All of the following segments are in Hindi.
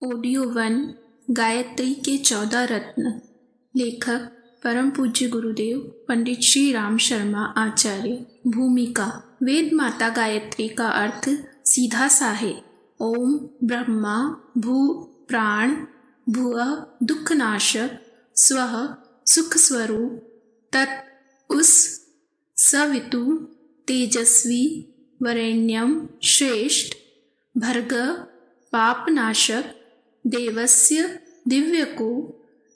ऑडियो वन गायत्री के 14 रत्न। लेखक परम पूज्य गुरुदेव पंडित श्री राम शर्मा आचार्य। भूमिका। वेद माता गायत्री का अर्थ सीधा सा है। ओम ब्रह्मा भू प्राण भुवः दुःखनाशक स्वः सुख स्वरूप तत् उस सवितु तेजस्वी वरेण्यम श्रेष्ठ भर्ग पापनाशक देवस्य दिव्य को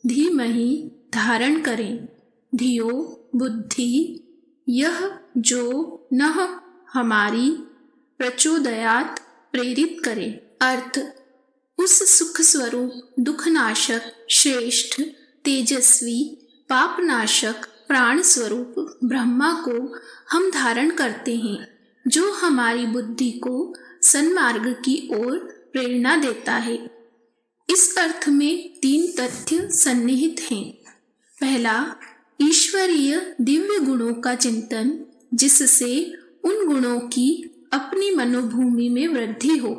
धीमहि धारण करें। धियो बुद्धि यह जो नह हमारी प्रचोदयात प्रेरित करे। अर्थ उस सुख स्वरूप दुखनाशक श्रेष्ठ तेजस्वी पापनाशक प्राण स्वरूप ब्रह्मा को हम धारण करते हैं, जो हमारी बुद्धि को सन्मार्ग की ओर प्रेरणा देता है। इस अर्थ में 3 तथ्य सन्निहित हैं। पहला, ईश्वरीय दिव्य गुणों का चिंतन, जिससे उन गुणों की अपनी मनोभूमि में वृद्धि हो।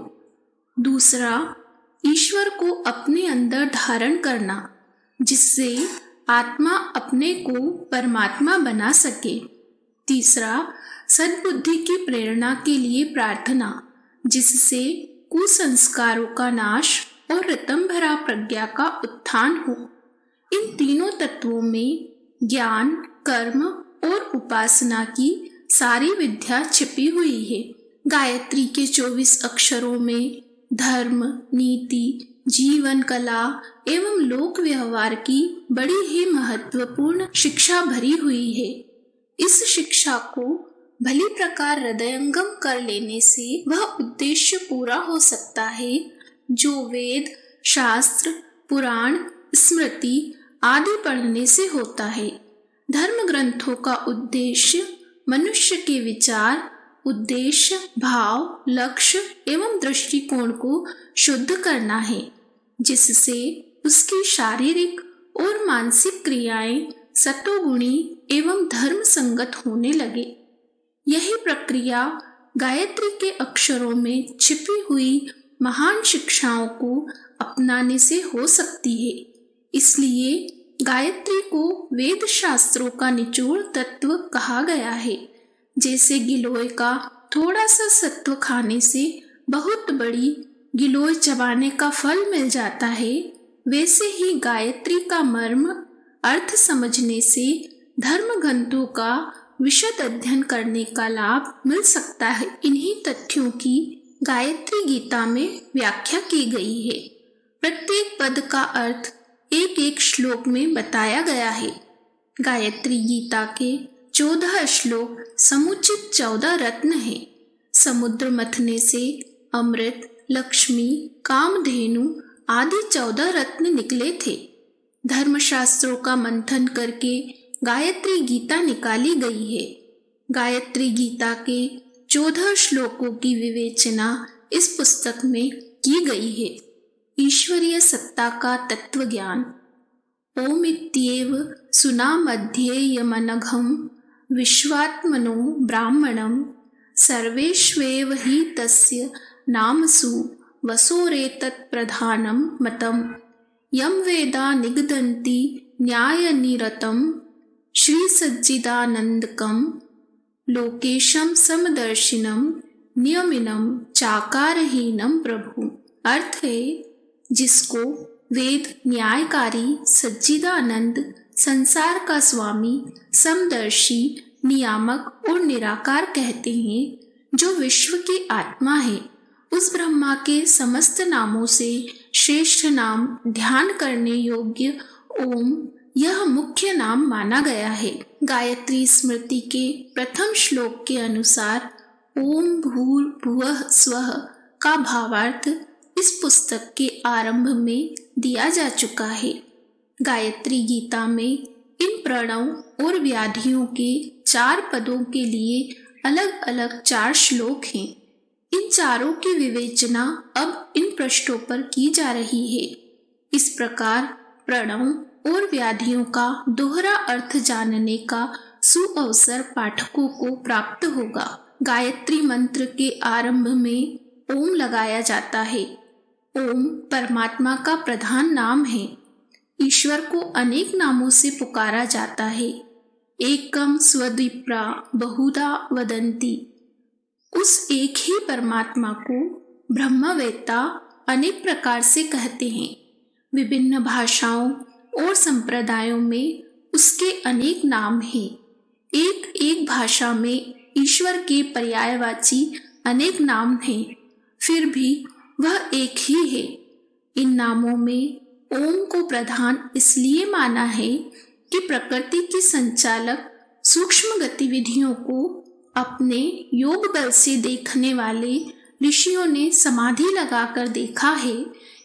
दूसरा, ईश्वर को अपने अंदर धारण करना, जिससे आत्मा अपने को परमात्मा बना सके। तीसरा, सद्बुद्धि की प्रेरणा के लिए प्रार्थना, जिससे कुसंस्कारों का नाश और ऋतंभरा प्रज्ञा का उत्थान हो। इन तीनों तत्वों में ज्ञान, कर्म और उपासना की सारी विद्या छिपी हुई है। गायत्री के 24 अक्षरों में धर्म, नीति, जीवन कला एवं लोक व्यवहार की बड़ी ही महत्वपूर्ण शिक्षा भरी हुई है। इस शिक्षा को भली प्रकार हृदयंगम कर लेने से वह उद्देश्य पूरा हो सकता है, जो वेद, शास्त्र, पुराण, स्मृति आदि पढ़ने से होता है। धर्म ग्रंथों का उद्देश्य मनुष्य के विचार, उद्देश्य, भाव, लक्ष्य एवं दृष्टिकोण को शुद्ध करना है, जिससे उसकी शारीरिक और मानसिक क्रियाएं सतोगुणी एवं धर्म संगत होने लगे। यही प्रक्रिया गायत्री के अक्षरों में छिपी हुई महान शिक्षाओं को अपनाने से हो सकती है। इसलिए गायत्री को वेद शास्त्रों का निचोड़ तत्व कहा गया है। जैसे गिलोय का थोड़ा सा सत्व खाने से बहुत बड़ी गिलोय चबाने का फल मिल जाता है, वैसे ही गायत्री का मर्म अर्थ समझने से धर्म ग्रंथों का विशद अध्ययन करने का लाभ मिल सकता है। इन्हीं तथ्यों की गायत्री गीता में व्याख्या की गई है। प्रत्येक पद का अर्थ एक एक श्लोक में बताया गया है। गायत्री गीता के 14 श्लोक समुचित 14 रत्न हैं। समुद्र मथने से अमृत, लक्ष्मी, कामधेनु आदि 14 रत्न निकले थे। धर्मशास्त्रों का मंथन करके गायत्री गीता निकाली गई है। गायत्री गीता के 14 श्लोकों की विवेचना इस पुस्तक में की गई है। ईश्वरीय सत्ता का तत्व ज्ञान। ओमित्येव सुनामध्येयमनघं विश्वात्मनो ब्राह्मणं सर्वेष्वेव हि तस्य नामसु वसोरेतत् प्रधानं मतं यं वेदा निगदन्ति न्यायनिरतं श्रीसच्चिदानन्दकं लोकेशं समदर्शिनं नियमिनं चाकारहीनं प्रभु। अर्थ है, जिसको वेद न्यायकारी सच्चिदानंद, संसार का स्वामी, समदर्शी, नियामक और निराकार कहते हैं, जो विश्व की आत्मा है। उस ब्रह्मा के समस्त नामों से श्रेष्ठ नाम ध्यान करने योग्य ओम यह मुख्य नाम माना गया है। गायत्री स्मृति के प्रथम श्लोक के अनुसार ओम भूर्भुवः स्वः का भावार्थ इस पुस्तक के आरंभ में दिया जा चुका है। गायत्री गीता में इन प्रणव और व्याधियों के 4 पदों के लिए अलग अलग 4 श्लोक हैं। इन चारों की विवेचना अब इन पृष्ठों पर की जा रही है। इस प्रकार प्रणव और व्याधियों का दोहरा अर्थ जानने का सुअवसर पाठकों को प्राप्त होगा। गायत्री मंत्र के आरंभ में ओम लगाया जाता है। ओम परमात्मा का प्रधान नाम है। ईश्वर को अनेक नामों से पुकारा जाता है। एकम स्वद्विप्रा बहुधा वदंती। उस एक ही परमात्मा को ब्रह्मवेत्ता अनेक प्रकार से कहते हैं। विभिन्न भाषाओं और संप्रदायों में उसके अनेक नाम हैं। एक एक भाषा में ईश्वर के पर्यायवाची अनेक नाम हैं, फिर भी वह एक ही है। इन नामों में ओम को प्रधान इसलिए माना है कि प्रकृति के संचालक सूक्ष्म गतिविधियों को अपने योग बल से देखने वाले ऋषियों ने समाधि लगाकर देखा है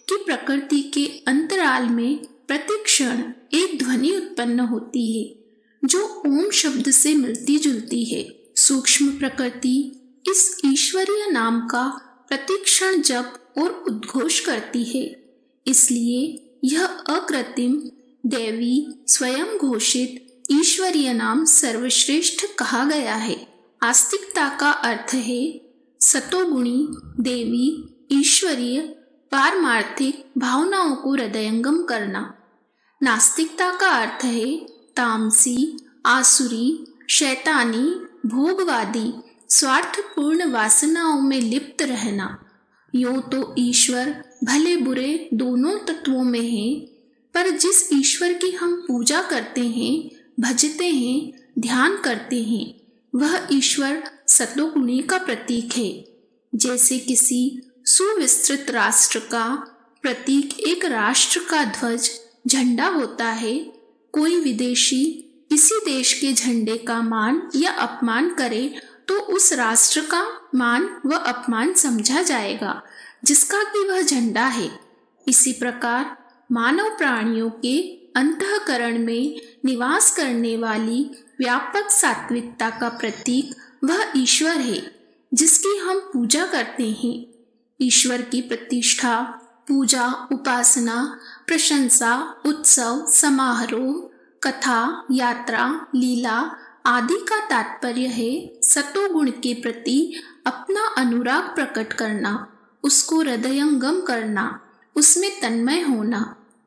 कि प्रकृति के अंतराल में प्रतिक्षण एक ध्वनि उत्पन्न होती है जो ओम शब्द से मिलती जुलती है। सूक्ष्म प्रकृति इस ईश्वरीय नाम का प्रतिक्षण जप और उद्घोष करती है, इसलिए यह अकृत्रिम देवी स्वयं घोषित ईश्वरीय नाम सर्वश्रेष्ठ कहा गया है। आस्तिकता का अर्थ है सतोगुणी देवी ईश्वरीय पारमार्थिक भावनाओं को हृदयंगम करना। नास्तिकता का अर्थ है तामसी आसुरी शैतानी भोगवादी स्वार्थपूर्ण वासनाओं में लिप्त रहना। यूं तो ईश्वर भले बुरे दोनों तत्वों में है, पर जिस ईश्वर की हम पूजा करते हैं, भजते हैं, ध्यान करते हैं, वह ईश्वर सतोगुणी का प्रतीक है। जैसे किसी सुविस्तृत राष्ट्र का प्रतीक एक राष्ट्र का ध्वज झंडा होता है, कोई विदेशी किसी देश के झंडे का मान या अपमान करे तो उस राष्ट्र का मान व अपमान समझा जाएगा जिसका कि वह झंडा है। इसी प्रकार मानव प्राणियों के अंतःकरण में निवास करने वाली व्यापक सात्विकता का प्रतीक वह ईश्वर है जिसकी हम पूजा करते हैं। ईश्वर की प्रतिष्ठा, पूजा, उपासना, प्रशंसा, उत्सव, समारोह, कथा, यात्रा, लीला आदि का तात्पर्य है सतोगुण के प्रति अपना अनुराग प्रकट करना, उसको हृदयंगम करना, उसमें तन्मय होना।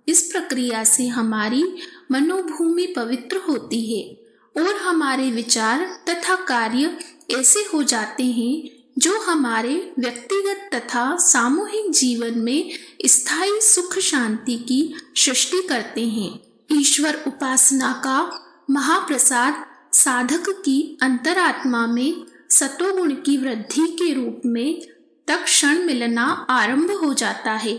इस प्रक्रिया से हमारी मनोभूमि पवित्र होती है और हमारे विचार तथा कार्य ऐसे हो जाते हैं जो हमारे व्यक्तिगत तथा सामूहिक जीवन में स्थायी सुख शांति की सृष्टि करते हैं। ईश्वर उपासना का महाप्रसाद साधक की अंतरात्मा में सतोगुण की वृद्धि के रूप में तत्क्षण मिलना आरंभ हो जाता है।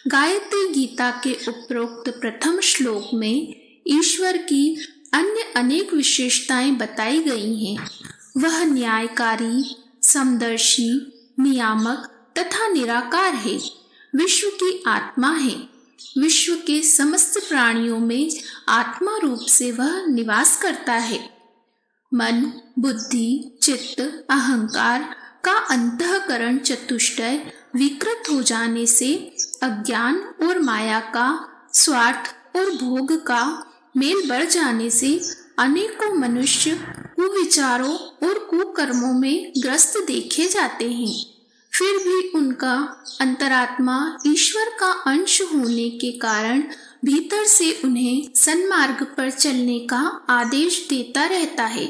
गायत्री गीता के उपरोक्त प्रथम श्लोक में ईश्वर की अन्य अनेक विशेषताएं बताई गई हैं। वह न्यायकारी, समदर्शी, नियामक तथा निराकार है। विश्व की आत्मा है। विश्व के समस्त प्राणियों में आत्मा रूप से वह निवास करता है। मन, बुद्धि, चित्त, अहंकार का अंतःकरण चतुष्टय विकृत हो जाने से अज्ञान और माया का, स्वार्थ और भोग का मेल बढ़ जाने से अनेकों मनुष्य कुविचारों और कुकर्मों में ग्रस्त देखे जाते हैं। फिर भी उनका अंतरात्मा ईश्वर का अंश होने के कारण भीतर से उन्हें सन्मार्ग पर चलने का आदेश देता रहता है।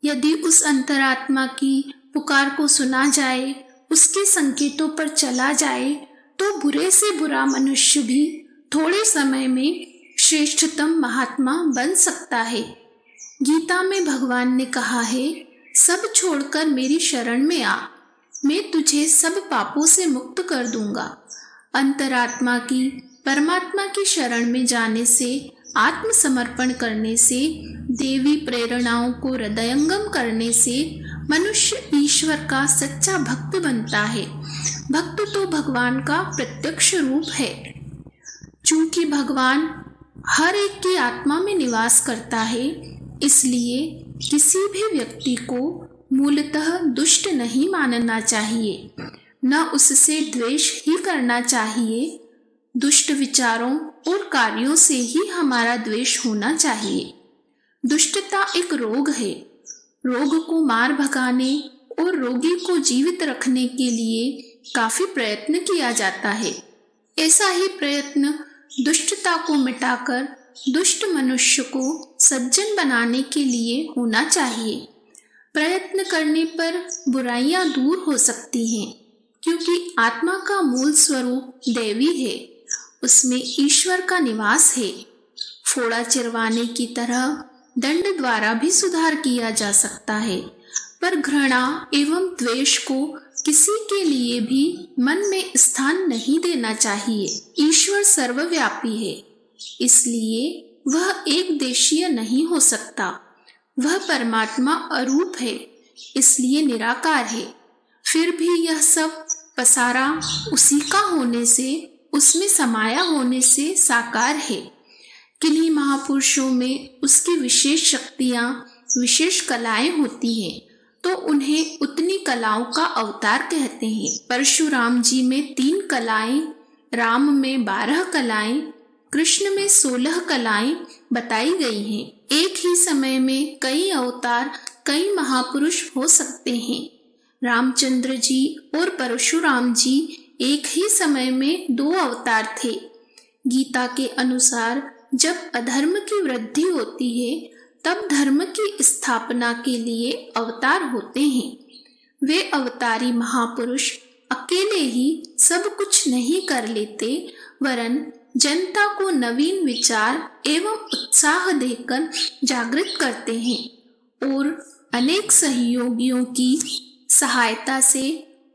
यदि उस अंतरात्मा की पुकार को सुना जाए, उसके संकेतों पर चला जाए, तो बुरे से बुरा मनुष्य भी थोड़े समय में श्रेष्ठतम महात्मा बन सकता है। गीता में भगवान ने कहा है, सब छोड़कर मेरी शरण में आ, मैं तुझे सब पापों से मुक्त कर दूंगा। अंतरात्मा की परमात्मा की शरण में जाने से, आत्मसमर्पण करने से, देवी प्रेरणाओं को हृदयंगम करने से मनुष्य ईश्वर का सच्चा भक्त बनता है। भक्त तो भगवान का प्रत्यक्ष रूप है। चूंकि भगवान हर एक की आत्मा में निवास करता है, इसलिए किसी भी व्यक्ति को मूलतः दुष्ट नहीं मानना चाहिए, न उससे द्वेष ही करना चाहिए। दुष्ट विचारों और कार्यों से ही हमारा द्वेष होना चाहिए। दुष्टता एक रोग है। रोग को मार भगाने और रोगी को जीवित रखने के लिए काफी प्रयत्न किया जाता है, ऐसा ही प्रयत्न दुष्टता को मिटाकर दुष्ट मनुष्य को सज्जन बनाने के लिए होना चाहिए। प्रयत्न करने पर बुराइयां दूर हो सकती हैं, क्योंकि आत्मा का मूल स्वरूप दैवी है, उसमें ईश्वर का निवास है। फोड़ा चिरवाने की तरह दंड द्वारा भी सुधार किया जा सकता है, पर घृणा एवं द्वेष को किसी के लिए भी मन में स्थान नहीं देना चाहिए। ईश्वर सर्वव्यापी है, इसलिए वह एक देशीय नहीं हो सकता। वह परमात्मा अरूप है, इसलिए निराकार है। फिर भी यह सब पसारा उसी का होने से, उसमें समाया होने से साकार है। किन्हीं महापुरुषों में उसकी विशेष शक्तियाँ, विशेष कलाएं होती हैं, तो उन्हें उतनी कलाओं का अवतार कहते हैं। परशुराम जी में 3 कलाएं, राम में 12 कलाएं, कृष्ण में 16 कलाएं बताई गई हैं। एक ही समय में कई अवतार, कई महापुरुष हो सकते हैं। रामचंद्र जी और परशुराम जी एक ही समय में 2 अवतार थे। गीता के अनुसार जब अधर्म की वृद्धि होती है, तब धर्म की स्थापना के लिए अवतार होते हैं। वे अवतारी महापुरुष अकेले ही सब कुछ नहीं कर लेते, वरन जनता को नवीन विचार एवं उत्साह देकर जागृत करते हैं और अनेक सहयोगियों की सहायता से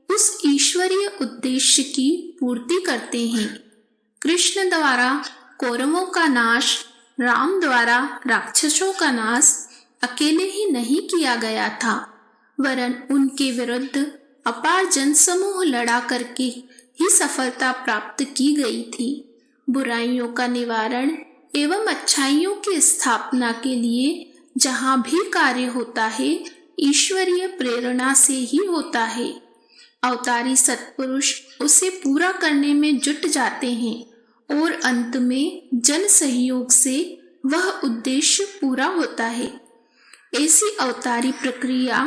उस ईश्वरीय उद्देश्य की पूर्ति करते हैं। कृष्ण द्वारा कौरवों का नाश, राम द्वारा राक्षसों का नाश अकेले ही नहीं किया गया था, वरन उनके विरुद्ध अपार जनसमूह लड़ा करके ही सफलता प्राप्त की गई थी। बुराइयों का निवारण एवं अच्छाइयों की स्थापना के लिए जहाँ भी कार्य होता है, ईश्वरीय प्रेरणा से ही होता है। अवतारी सत्पुरुष उसे पूरा करने में जुट जाते हैं और अंत में जन सहयोग से वह उद्देश्य पूरा होता है। ऐसी अवतारी प्रक्रिया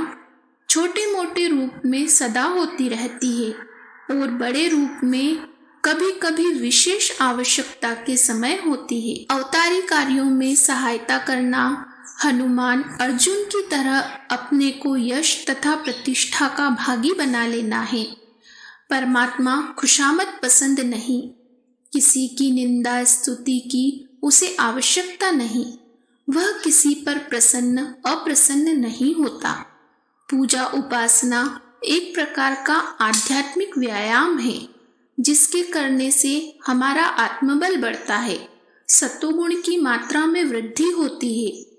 छोटे मोटे रूप में सदा होती रहती है और बड़े रूप में कभी कभी विशेष आवश्यकता के समय होती है। अवतारी कार्यों में सहायता करना हनुमान अर्जुन की तरह अपने को यश तथा प्रतिष्ठा का भागी बना लेना है। परमात्मा खुशामद पसंद नहीं, किसी की निंदा स्तुति की उसे आवश्यकता नहीं। वह किसी पर प्रसन्न अप्रसन्न नहीं होता। पूजा उपासना एक प्रकार का आध्यात्मिक व्यायाम है, जिसके करने से हमारा आत्मबल बढ़ता है, सत्वगुण की मात्रा में वृद्धि होती है।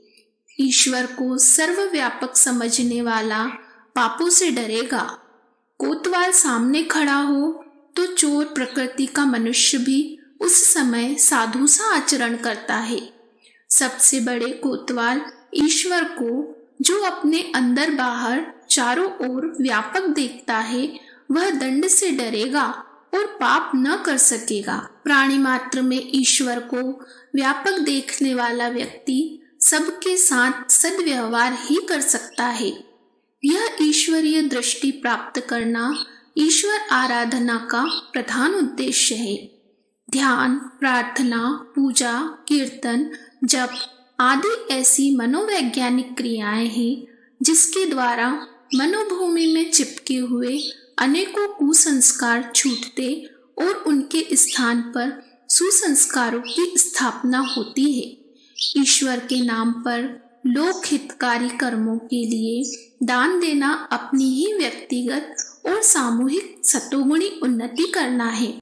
ईश्वर को सर्वव्यापक समझने वाला पापों से डरेगा। कोतवाल सामने खड़ा हो तो चोर प्रकृति का मनुष्य भी उस समय साधु सा आचरण करता है। सबसे बड़े कोतवाल ईश्वर को, जो अपने अंदर बाहर चारों ओर व्यापक देखता है, वह दंड से डरेगा और पाप न कर सकेगा। प्राणी मात्र में ईश्वर को व्यापक देखने वाला व्यक्ति सबके साथ सद्व्यवहार ही कर सकता है। यह ईश्वरीय दृष्टि प्राप्त करना ईश्वर आराधना का प्रधान उद्देश्य है। ध्यान, प्रार्थना, पूजा, कीर्तन, जप आदि ऐसी मनोवैज्ञानिक क्रियाएं हैं, जिसके द्वारा मनोभूमि में चिपके हुए अनेकों कुसंस्कार छूटते और उनके स्थान पर सुसंस्कारों की स्थापना होती है। ईश्वर के नाम पर लोक हितकारी कर्मों के लिए दान देना अपनी ही व्यक्तिगत और सामूहिक सतोगुणी उन्नति करना है।